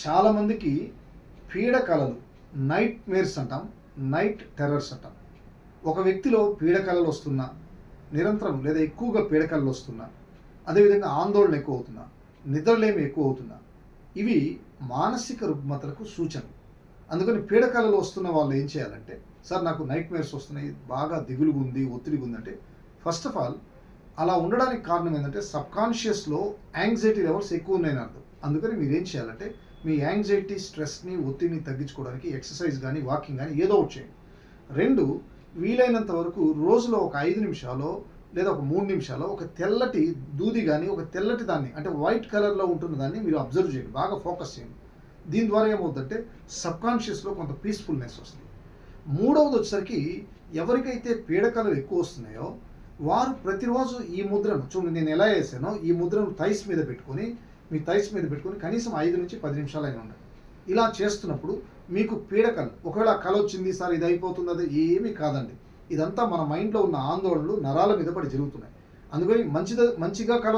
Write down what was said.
చాలామందికి పీడ కలలు, నైట్ మేర్స్ అంటాం, నైట్ టెర్రర్స్ అంటాం. ఒక వ్యక్తిలో పీడ కలలు వస్తున్నా, నిరంతరం లేదా ఎక్కువగా పీడ కలలు వస్తున్నా, అదేవిధంగా ఆందోళన ఎక్కువ అవుతున్నా, నిద్రలేమి ఎక్కువ అవుతున్నా, ఇవి మానసిక రుగ్మతలకు సూచన. అందుకని పీడ కలలు వస్తున్న వాళ్ళు ఏం చేయాలంటే, సార్ నాకు నైట్ మేర్స్ వస్తున్నాయి, బాగా దిగులుగా ఉంది, ఒత్తిడిగా ఉందంటే, ఫస్ట్ ఆఫ్ ఆల్ అలా ఉండడానికి కారణం ఏంటంటే సబ్కాన్షియస్లో యాంగ్జైటీ లెవెల్స్ ఎక్కువ ఉన్నాయని అర్థం. అందుకని మీరేం చేయాలంటే మీ యాంగ్జైటీ, స్ట్రెస్ని, ఒత్తిడిని తగ్గించుకోవడానికి ఎక్సర్సైజ్ కానీ, వాకింగ్ కానీ ఏదో ఒకటి చేయండి. 2, వీలైనంత వరకు రోజులో ఒక 5 నిమిషాలో లేదా ఒక 3 నిమిషాలో ఒక తెల్లటి దూది కానీ, ఒక తెల్లటి దాన్ని అంటే వైట్ కలర్లో ఉంటున్న దాన్ని మీరు అబ్జర్వ్ చేయండి, బాగా ఫోకస్ చేయండి. దీని ద్వారా ఏమవుతుందంటే సబ్కాన్షియస్లో కొంత పీస్ఫుల్నెస్ వస్తుంది. మూడవది వచ్చేసరికి ఎవరికైతే పీడకలలు ఎక్కువ వస్తున్నాయో వారు ప్రతిరోజు ఈ ముద్రను చూడండి, నేను ఎలా వేసానో ఈ ముద్రను థైస్ మీద పెట్టుకొని, మీ థైస్ మీద పెట్టుకొని కనీసం 5 నుంచి 10 నిమిషాలు అయినా ఉండండి. ఇలా చేస్తున్నప్పుడు మీకు పీడకలు, ఒకవేళ కల వచ్చింది సార్ ఇది అయిపోతుంది, అది ఏమీ కాదండి. ఇదంతా మన మైండ్లో ఉన్న ఆందోళనలు నరాల మీద పడి జరుగుతున్నాయి. అందుకని మంచిగా కల